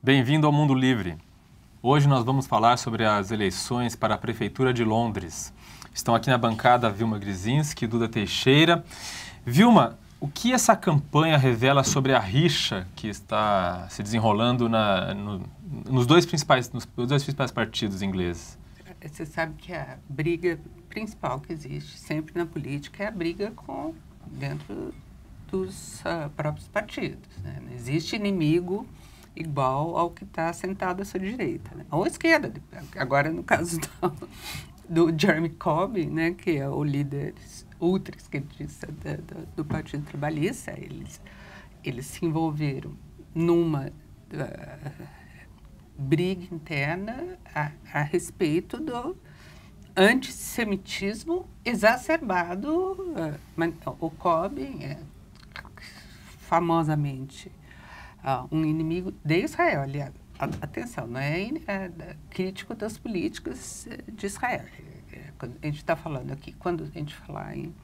Bem-vindo ao Mundo Livre. Hoje nós vamos falar sobre as eleições para a Prefeitura de Londres. Estão aqui na bancada Vilma Grzinski e Duda Teixeira. Vilma, o que essa campanha revela sobre a rixa que está se desenrolando nos dois principais partidos ingleses? Você sabe que a briga principal que existe sempre na política é a briga dentro dos próprios partidos, né? Não existe inimigo igual ao que está sentado à sua direita, né? Ou à esquerda. Agora, no caso do Jeremy Corbyn, né, que é o líder ultra-esquerdista do Partido Trabalhista, eles se envolveram numa briga interna a respeito do antissemitismo exacerbado. O Corbyn é famosamente um inimigo de Israel. Aliás, atenção, não é crítico das políticas de Israel. Quando a gente está falando aqui, quando a gente falar em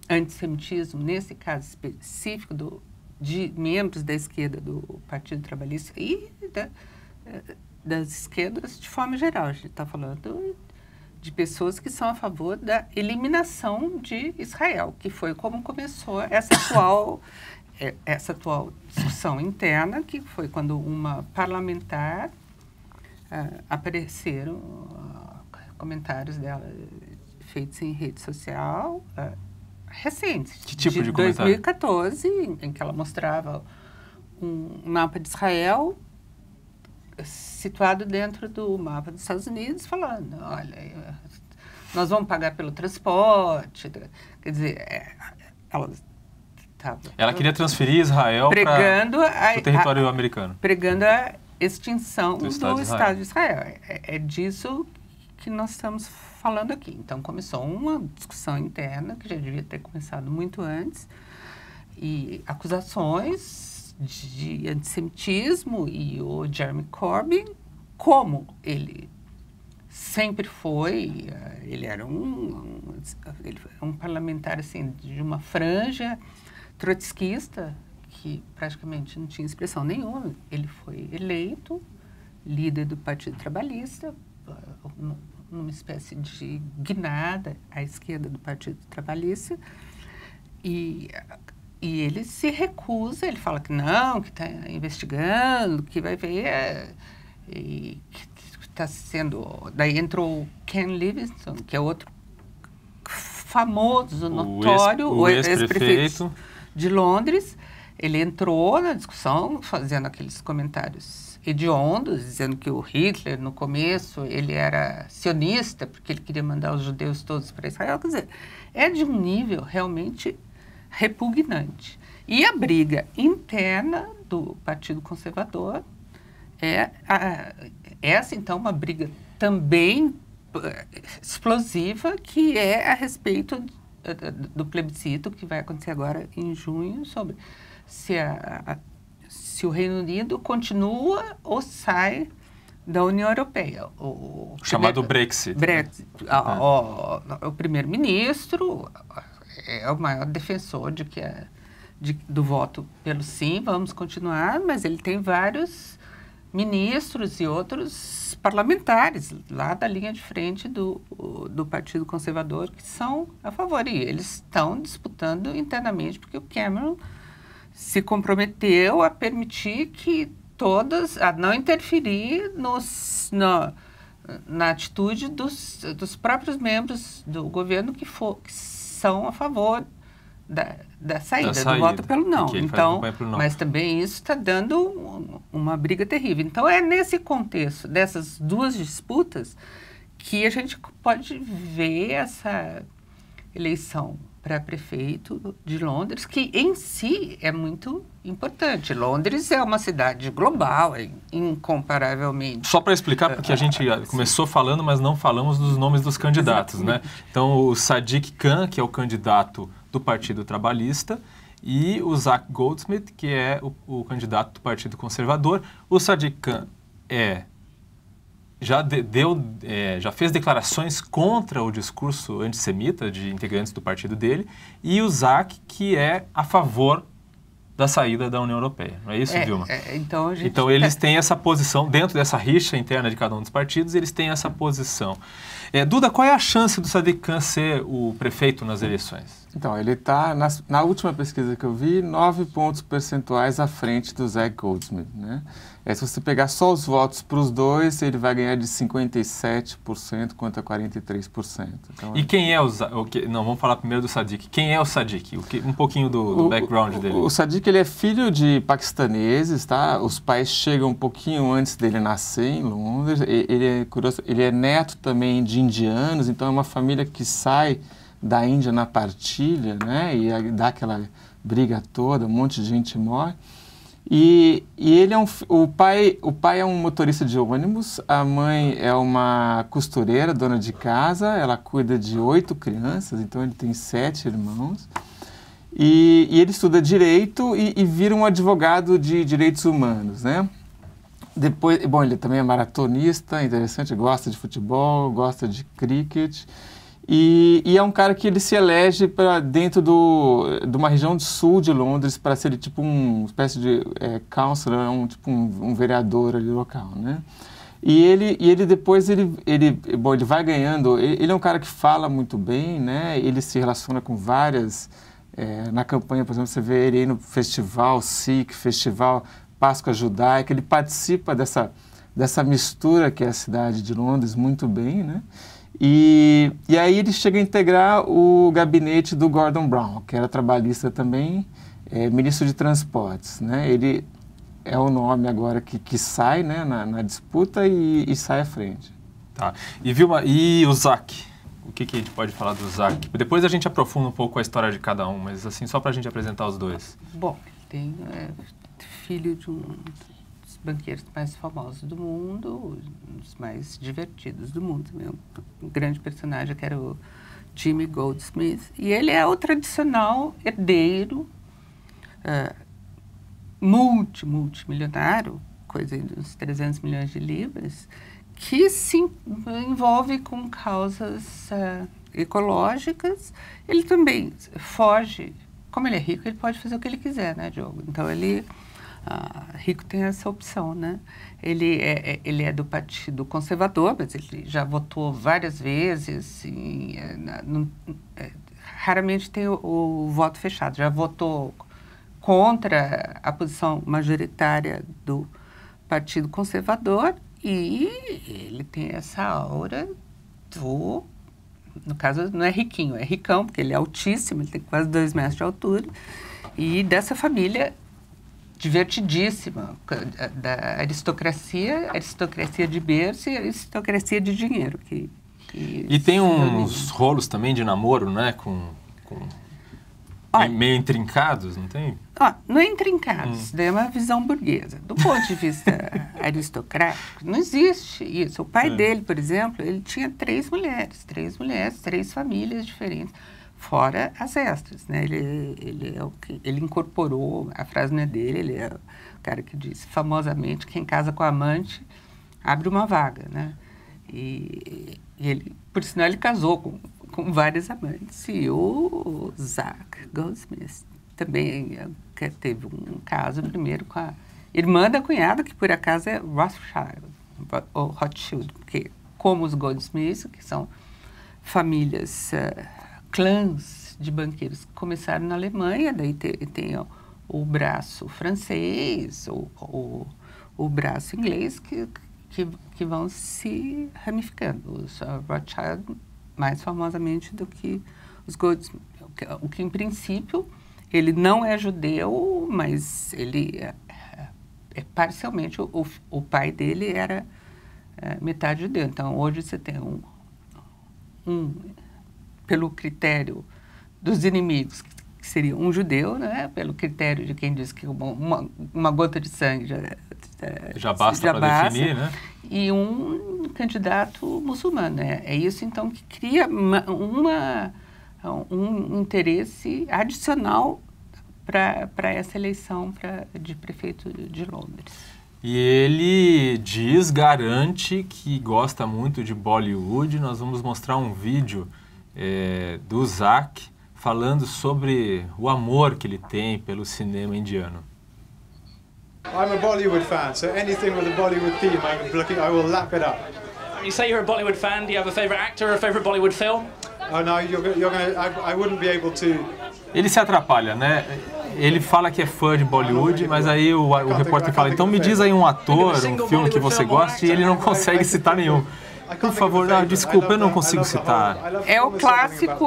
antissemitismo, nesse caso específico de membros da esquerda do Partido Trabalhista e das esquerdas de forma geral, a gente está falando de pessoas que são a favor da eliminação de Israel, que foi como começou essa atual discussão interna, que foi quando uma parlamentar apareceram comentários dela feitos em rede social recentes. Que tipo de comentário? 2014, em que ela mostrava um mapa de Israel situado dentro do mapa dos Estados Unidos, falando, olha, nós vamos pagar pelo transporte. Quer dizer, ela queria transferir Israel para o território americano. Pregando a extinção do Estado de Israel. É disso que nós estamos falando aqui. Então, começou uma discussão interna, que já devia ter começado muito antes, e acusações de antissemitismo, e o Jeremy Corbyn, como ele sempre foi, ele era um parlamentar assim, de uma franja trotskista, que praticamente não tinha expressão nenhuma. Ele foi eleito líder do Partido Trabalhista, numa espécie de guinada à esquerda do Partido Trabalhista, e ele se recusa, ele fala que não, que está investigando, que vai ver, e que está sendo... Daí entrou o Ken Livingstone, que é outro famoso, notório, o ex-prefeito de Londres. Ele entrou na discussão fazendo aqueles comentários hediondos, dizendo que o Hitler, no começo, ele era sionista, porque ele queria mandar os judeus todos para Israel. Quer dizer, é de um nível realmente repugnante. E a briga interna do Partido Conservador é essa, então, uma briga também explosiva, que é a respeito do plebiscito que vai acontecer agora em junho, sobre se o Reino Unido continua ou sai da União Europeia. O chamado Brexit. O primeiro-ministro é o maior defensor do voto pelo sim, vamos continuar, mas ele tem vários ministros e outros parlamentares lá da linha de frente do Partido Conservador que são a favor. E eles estão disputando internamente, porque o Cameron se comprometeu a permitir que a não interferir na atitude dos próprios membros do governo que são a favor da saída, do voto pelo não. Então, mas também isso está dando uma briga terrível. Então, é nesse contexto dessas duas disputas que a gente pode ver essa eleição para prefeito de Londres, que em si é muito importante. Londres é uma cidade global, incomparavelmente. Só para explicar, porque a gente começou falando, mas não falamos dos nomes dos candidatos, né? Então, o Sadiq Khan, que é o candidato do Partido Trabalhista, e o Zac Goldsmith, que é o candidato do Partido Conservador. O Sadiq Khan já fez declarações contra o discurso antissemita de integrantes do partido dele, e o Zac, que é a favor da saída da União Europeia. Não é isso, Vilma? Então eles têm essa posição, dentro dessa rixa interna de cada um dos partidos, eles têm essa posição. Duda, qual é a chance do Sadiq Khan ser o prefeito nas eleições? Então, ele está, na última pesquisa que eu vi, 9 pontos percentuais à frente do Zac Goldsmith, né? Se você pegar só os votos para os dois, ele vai ganhar de 57% quanto a 43%. Então, e quem é o Zac? Não, vamos falar primeiro do Sadiq. Quem é o Sadiq? Um pouquinho do background dele. O Sadiq, ele é filho de paquistaneses, tá? Os pais chegam um pouquinho antes dele nascer em Londres. Ele é curioso, ele é neto também de indianos, então é uma família que sai da Índia na partilha, né? E dá aquela briga toda, um monte de gente morre. E ele o pai é um motorista de ônibus, a mãe é uma costureira, dona de casa, ela cuida de 8 crianças, então ele tem 7 irmãos. E ele estuda direito e vira um advogado de direitos humanos, né? Depois, bom, ele também é maratonista, interessante, gosta de futebol, gosta de cricket. E é um cara que ele se elege para dentro de uma região do sul de Londres para ser tipo uma espécie de councillor, tipo um vereador ali local, né? E ele depois bom, ele vai ganhando. Ele é um cara que fala muito bem, né? Ele se relaciona com várias na campanha, por exemplo, você vê ele aí no festival Sikh, festival Páscoa Judaica. Ele participa dessa mistura que é a cidade de Londres muito bem, né? E aí ele chega a integrar o gabinete do Gordon Brown, que era trabalhista também, ministro de transportes, né? Ele é o nome agora que sai, né, na disputa e sai à frente. Tá. E Vilma, e o Zac? O que a gente pode falar do Zac? Depois a gente aprofunda um pouco a história de cada um, mas assim, só para a gente apresentar os dois. Bom, ele tem filho de um banqueiros mais famosos do mundo, um dos mais divertidos do mundo. Um grande personagem que era o Jimmy Goldsmith. E ele é o tradicional herdeiro, multimilionário, coisa de uns 300 milhões de libras, que se envolve com causas ecológicas. Ele também foge, como ele é rico, ele pode fazer o que ele quiser, né, Diogo? Então, rico tem essa opção, né? Ele é do Partido Conservador, mas ele já votou várias vezes, e, raramente tem o voto fechado. Já votou contra a posição majoritária do Partido Conservador e ele tem essa aura no caso, não é riquinho, é ricão, porque ele é altíssimo, ele tem quase 2 metros de altura, e dessa família divertidíssima, da aristocracia de berço e aristocracia de dinheiro. E tem uns rolos também de namoro, né? Meio intrincados, não tem? Não é intrincados, é uma visão burguesa. Do ponto de vista aristocrático, não existe isso. O pai dele, por exemplo, ele tinha 3 mulheres, 3 famílias diferentes. Fora as extras, né? Ele incorporou, a frase não é dele, ele é o cara que disse famosamente, quem casa com amante abre uma vaga, né? E ele, por sinal, ele casou com vários amantes. E o Zac Goldsmith também teve um caso primeiro com a irmã da cunhada, que por acaso é Rothschild, porque como os Goldsmiths, que são famílias... clãs de banqueiros que começaram na Alemanha, daí tem o braço francês, o braço inglês, que vão se ramificando. Os Rothschild, mais famosamente do que os Goldsmith, o que em princípio, ele não é judeu, mas ele é parcialmente, o pai dele era metade judeu. Então, hoje você tem pelo critério dos inimigos, que seria um judeu, né? Pelo critério de quem diz que uma gota de sangue já basta para definir, né? E um candidato muçulmano, né? É isso, então, que cria um interesse adicional para essa eleição de prefeito de Londres. E ele garante que gosta muito de Bollywood. Nós vamos mostrar um vídeo do Zac falando sobre o amor que ele tem pelo cinema indiano. I'm a Bollywood fan, so anything with a Bollywood theme, I will lap it up. You say you're a Bollywood fan. Do you have a favorite actor or a favorite Bollywood film? Oh no, I wouldn't be able to. Ele se atrapalha, né? Ele fala que é fã de Bollywood, mas aí o repórter fala, então me diz aí um ator, um filme que você gosta, e ele não consegue citar nenhum. Por favor, não, desculpa, eu não consigo citar. É o clássico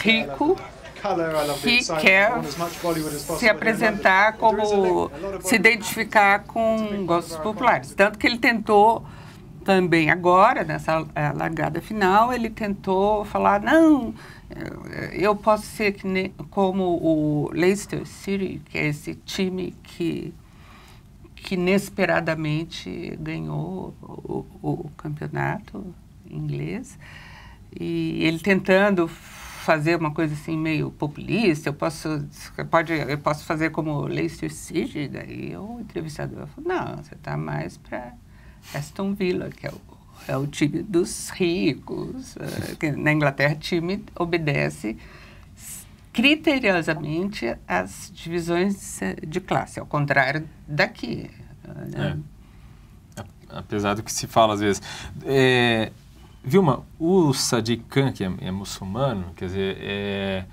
rico que quer se apresentar como, se identificar com gostos populares. Tanto que ele tentou também agora, nessa largada final, ele tentou falar, não, eu posso ser como o Leicester City, que é esse time que inesperadamente ganhou o campeonato inglês. E ele tentando fazer uma coisa assim meio populista, eu posso fazer como Leicester City, daí o entrevistador falou, não, você está mais para Aston Villa, que é o time dos ricos. Na Inglaterra, o time obedece criteriosamente às divisões de classe, ao contrário daqui. Apesar do que se fala às vezes. Vilma, o Sadiq Khan, que é muçulmano, quer dizer,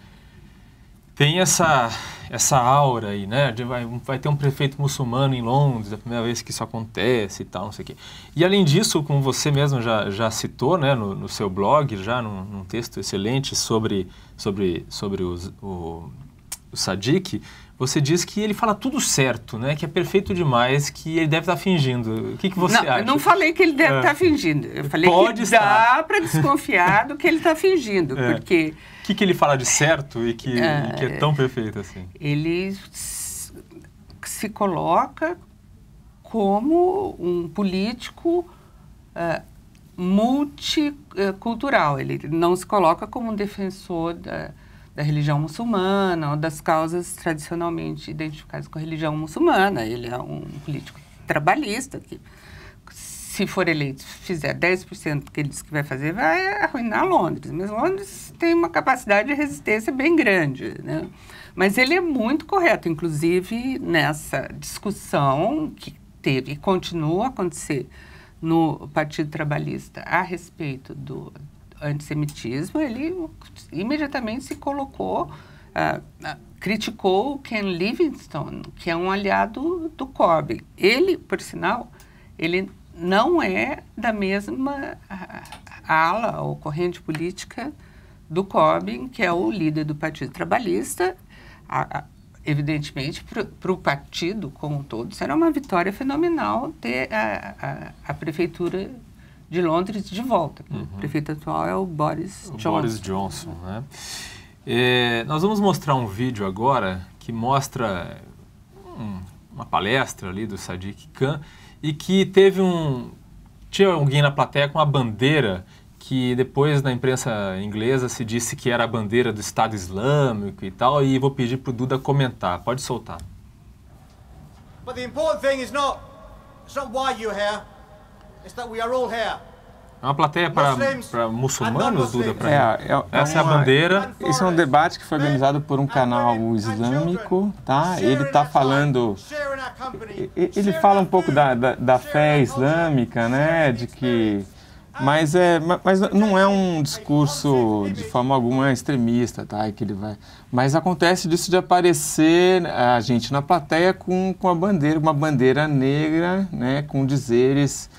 tem essa aura aí, né? Vai ter um prefeito muçulmano em Londres, é a primeira vez que isso acontece e tal, não sei o quê. E além disso, como você mesmo já citou, né, no seu blog, já num texto excelente sobre o Sadiq, você diz que ele fala tudo certo, né? Que é perfeito demais, que ele deve estar fingindo. O que você acha? Eu não falei que ele deve estar fingindo. Eu falei que dá para desconfiar do que ele está fingindo, porque... O que ele fala de certo e que é tão perfeito assim? Ele se coloca como um político multicultural. Ele não se coloca como um defensor da religião muçulmana ou das causas tradicionalmente identificadas com a religião muçulmana. Ele é um político trabalhista que, se for eleito, fizer 10% do que ele diz que vai fazer, vai arruinar Londres. Mas Londres tem uma capacidade de resistência bem grande, né? Mas ele é muito correto, inclusive nessa discussão que teve e continua a acontecer no Partido Trabalhista a respeito do antissemitismo. Ele imediatamente se colocou, criticou o Ken Livingstone, que é um aliado do Corbyn. Ele, por sinal, ele não é da mesma ala ou corrente política do Corbyn, que é o líder do Partido Trabalhista. Evidentemente, para o partido como um todo, será uma vitória fenomenal ter a prefeitura de Londres de volta. O prefeito atual é o Boris Johnson. Boris Johnson, né? Nós vamos mostrar um vídeo agora que mostra uma palestra ali do Sadiq Khan e que tinha alguém na plateia com uma bandeira que depois na imprensa inglesa se disse que era a bandeira do Estado Islâmico e tal, e vou pedir para o Duda comentar. Pode soltar. But the important thing is not why you're here. It's that we are all here. É uma plateia para muçulmanos, Duda? Essa é a bandeira. Esse é um debate que foi organizado por um canal islâmico, tá? Ele está falando... Ele fala um pouco da fé islâmica, né? De que... Mas não é um discurso de forma alguma extremista, tá? Que ele vai... Mas acontece disso de aparecer a gente na plateia com a bandeira, uma bandeira negra, né? Com dizeres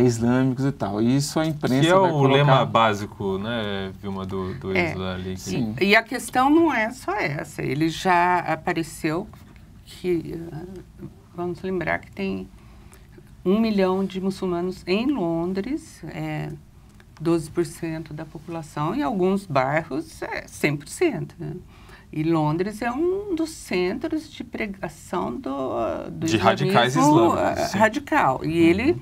islâmicos e tal. E isso a imprensa que é vai colocar... o lema básico, né, Vilma, do Islã ali. Sim. E a questão não é só essa. Ele já apareceu que... Vamos lembrar que tem 1 milhão de muçulmanos em Londres, 12% da população, e alguns bairros 100%. Né? E Londres é um dos centros de pregação do de radicais islâmicos. Radical. E ele,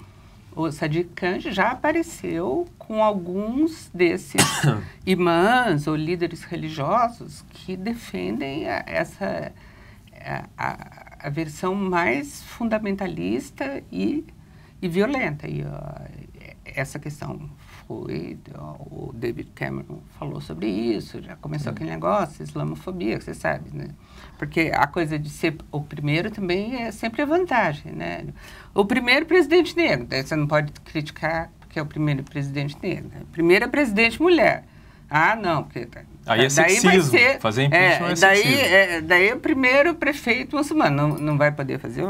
o Sadiq Khan, já apareceu com alguns desses imãs ou líderes religiosos que defendem a versão mais fundamentalista e violenta. E essa questão foi... O David Cameron falou sobre isso, já começou aquele negócio, islamofobia, que você sabe, né? Porque a coisa de ser o primeiro também é sempre a vantagem, né? O primeiro presidente negro, daí você não pode criticar porque é o primeiro presidente negro. Né? Primeira presidente mulher. Ah, não, porque... Aí é sexismo, daí vai ser, fazer impeachment é sexismo. Daí o primeiro prefeito muçulmano não vai poder fazer...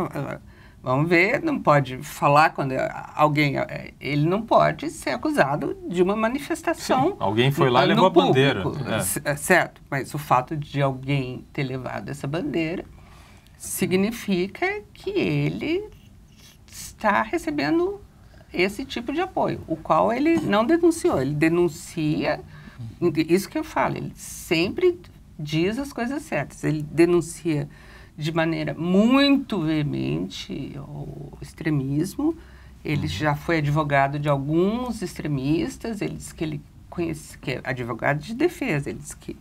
Vamos ver, não pode falar quando alguém... Ele não pode ser acusado de uma manifestação. Sim, alguém foi lá e levou a bandeira. Certo, mas o fato de alguém ter levado essa bandeira significa que ele está recebendo esse tipo de apoio, o qual ele não denunciou. Ele denuncia... Isso que eu falo, ele sempre diz as coisas certas. Ele denuncia de maneira muito veemente o extremismo. Ele já foi advogado de alguns extremistas. Ele diz que ele conhece, que é advogado de defesa. Ele diz que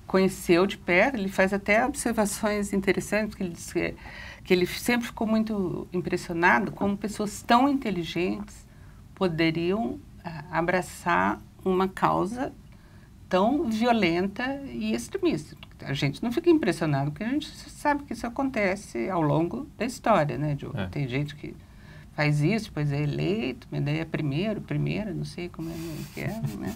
conheceu de perto. Ele faz até observações interessantes, porque ele diz que ele sempre ficou muito impressionado como pessoas tão inteligentes poderiam abraçar uma causa tão violenta e extremista. A gente não fica impressionado, porque a gente sabe que isso acontece ao longo da história, né, Diogo? Tem gente que faz isso, depois é eleito, mas daí é primeira, não sei como é que é, né?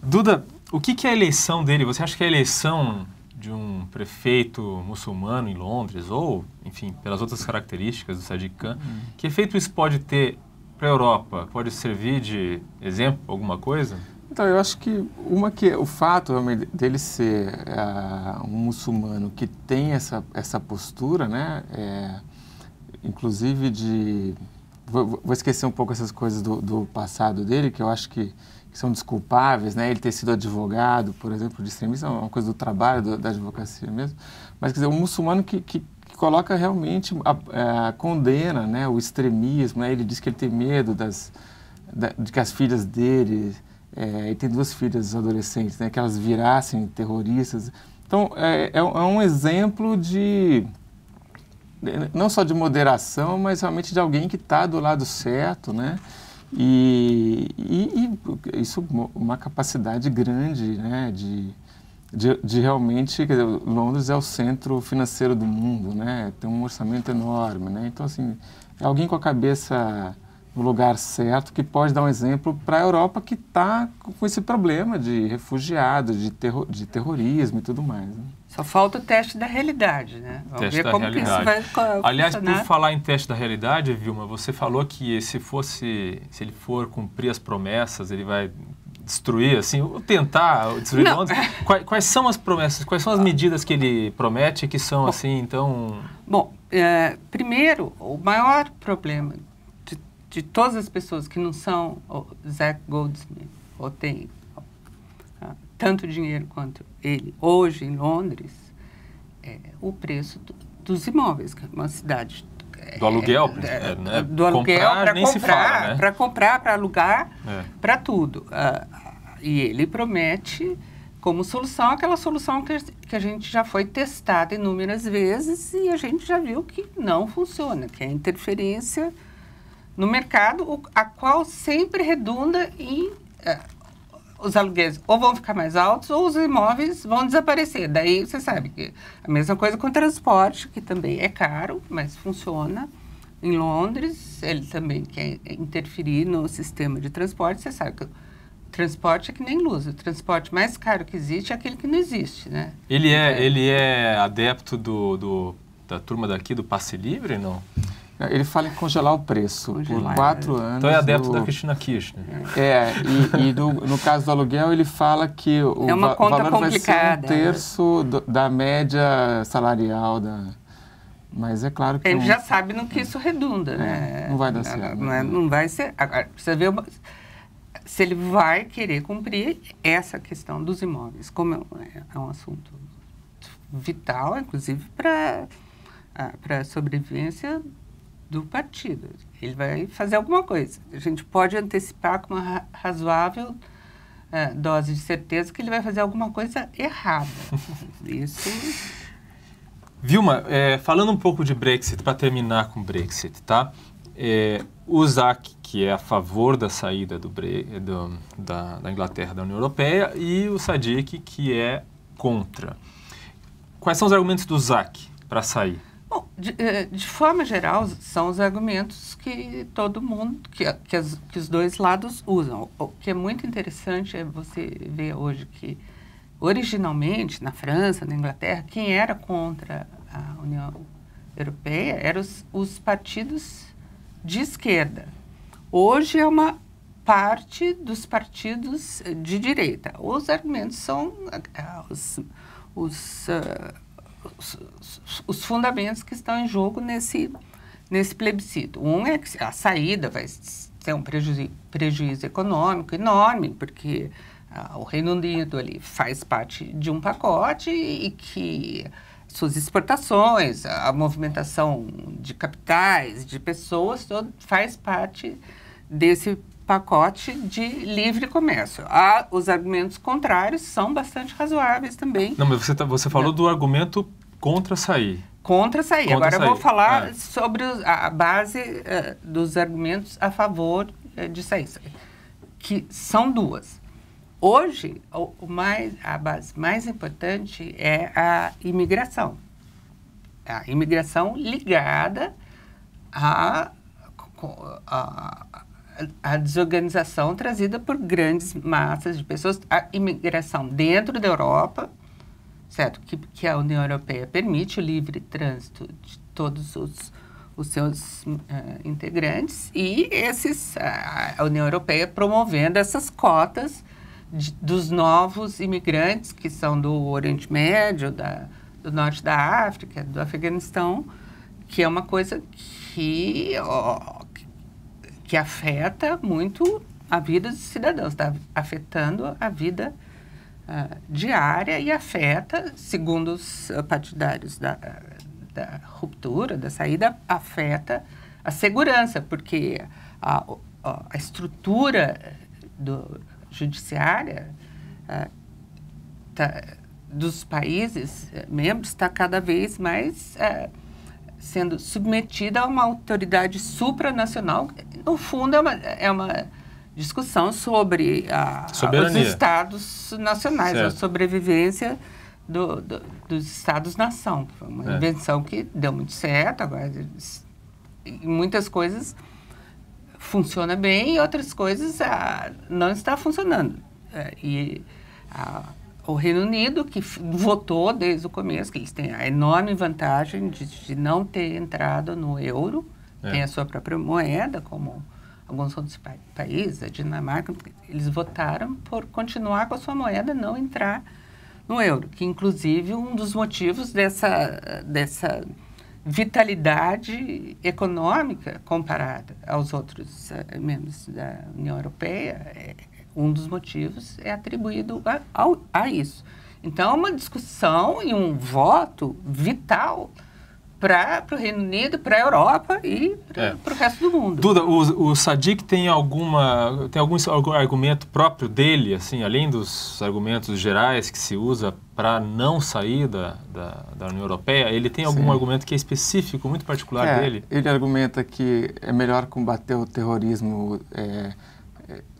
Duda, o que é a eleição dele? Você acha que a eleição de um prefeito muçulmano em Londres, ou, enfim, pelas outras características do Sadiq Khan, que efeito isso pode ter para a Europa? Pode servir de exemplo, alguma coisa? Então, eu acho que o fato dele ser um muçulmano que tem essa postura, né, inclusive de... Vou esquecer um pouco essas coisas do passado dele, que eu acho que são desculpáveis, né, ele ter sido advogado, por exemplo, de extremista, é uma coisa do trabalho, da advocacia mesmo, mas, quer dizer, um muçulmano que coloca realmente, condena, né, o extremismo, né, ele diz que ele tem medo de que as filhas dele... ele tem 2 filhas adolescentes, né, que elas virassem terroristas. Então, é um exemplo de, não só de moderação, mas realmente de alguém que está do lado certo, né, e isso uma capacidade grande, né, de realmente, quer dizer, Londres é o centro financeiro do mundo, né, tem um orçamento enorme, né, então, assim, é alguém com a cabeça... no lugar certo, que pode dar um exemplo para a Europa que está com esse problema de refugiados, de terrorismo e tudo mais. Né? Só falta o teste da realidade, né? Vamos ver como que isso vai funcionar. Aliás, por falar em teste da realidade, Vilma, você falou que se ele for cumprir as promessas, ele vai destruir, assim, ou tentar destruir Londres. Quais são as promessas, quais são as medidas que ele promete que são, assim, então... Bom, primeiro, o maior problema de todas as pessoas que não são o Zac Goldsmith, ou tem tanto dinheiro quanto ele, hoje em Londres, o preço dos imóveis, que é uma cidade... Do aluguel, né? Do aluguel para comprar, para alugar, para tudo. E ele promete como solução aquela solução que a gente já foi testada inúmeras vezes e a gente já viu que não funciona, que é a interferência no mercado, a qual sempre redunda em os aluguéis ou vão ficar mais altos ou os imóveis vão desaparecer. Daí você sabe que a mesma coisa com o transporte, que também é caro, mas funciona. Em Londres, ele também quer interferir no sistema de transporte. Você sabe que o transporte é que nem luz. O transporte mais caro que existe é aquele que não existe, né? Ele é adepto da turma daqui, do passe livre, não? Ele fala em congelar o preço por 4 anos. Então é adepto da Cristina Kirchner. E no caso do aluguel, ele fala que o valor vai ser 1/3 da média salarial Mas é claro que... Ele já sabe no que isso redunda, né? Não vai dar certo. Não vai ser... Agora, precisa ver se ele vai querer cumprir essa questão dos imóveis, como é um assunto vital, inclusive, para a sobrevivência do partido. Ele vai fazer alguma coisa. A gente pode antecipar com uma razoável dose de certeza que ele vai fazer alguma coisa errada. Isso... Vilma, falando um pouco de Brexit, para terminar com o Brexit, tá? O ZAC, que é a favor da saída da Inglaterra da União Europeia, e o SADC, que é contra. Quais são os argumentos do ZAC para sair? Bom, de forma geral, são os argumentos que todo mundo, que os dois lados usam. O que é muito interessante é você ver hoje que, originalmente, na França, na Inglaterra, quem era contra a União Europeia eram os partidos de esquerda. Hoje é uma parte dos partidos de direita. Os argumentos são os fundamentos que estão em jogo nesse plebiscito. Um é que a saída vai ter um prejuízo econômico enorme, porque o Reino Unido ali faz parte de um pacote e que suas exportações, a movimentação de capitais, de pessoas, todo faz parte desse pacote de livre comércio. Os argumentos contrários são bastante razoáveis também. Não, mas você falou do argumento contra sair. Contra sair. Agora eu vou falar sobre a base dos argumentos a favor de sair, que são duas. Hoje, a base mais importante é a imigração. A imigração ligada à desorganização trazida por grandes massas de pessoas. A imigração dentro da Europa, certo? Que a União Europeia permite o livre trânsito de todos os seus integrantes e a União Europeia promovendo essas cotas dos novos imigrantes que são do Oriente Médio, do Norte da África, do Afeganistão, que é uma coisa que afeta muito a vida dos cidadãos, está afetando a vida diária e afeta, segundo os partidários da ruptura, da saída, afeta a segurança, porque a estrutura judiciária dos países membros está cada vez mais sendo submetida a uma autoridade supranacional. No fundo, é uma discussão sobre os estados nacionais, certo. A sobrevivência dos estados-nação. Foi uma invenção que deu muito certo, agora muitas coisas funciona bem e outras coisas não está funcionando. O Reino Unido, que votou desde o começo, que eles têm a enorme vantagem de não ter entrado no euro, tem a sua própria moeda, como alguns outros países, a Dinamarca, eles votaram por continuar com a sua moeda, não entrar no euro, que inclusive um dos motivos dessa vitalidade econômica comparada aos outros membros da União Europeia, um dos motivos é atribuído a isso. Então, é uma discussão e um voto vital para o Reino Unido, para a Europa e para o resto do mundo. Duda, o SADC tem algum argumento próprio dele, assim, além dos argumentos gerais que se usa para não sair da União Europeia? Ele tem algum argumento que é específico, muito particular dele? Ele argumenta que é melhor combater o terrorismo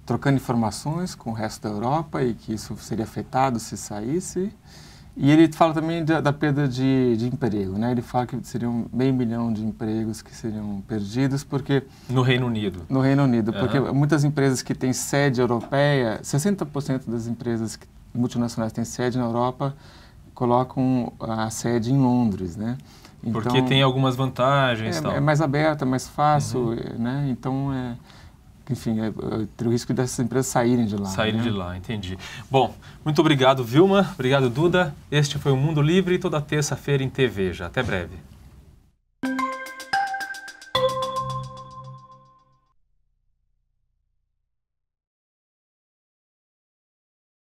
trocando informações com o resto da Europa e que isso seria afetado se saísse. E ele fala também da perda de emprego, né? Ele fala que seriam 500 mil de empregos que seriam perdidos porque... No Reino Unido. No Reino Unido, porque muitas empresas que têm sede europeia, 60% das empresas multinacionais que têm sede na Europa colocam a sede em Londres, né? Então, porque tem algumas vantagens. É mais aberta, mais fácil, né? Então, enfim, ter o risco dessas empresas saírem de lá. Saírem de lá, entendi. Bom, muito obrigado, Vilma. Obrigado, Duda. Este foi o Mundo Livre, toda terça-feira em TV já. Até breve.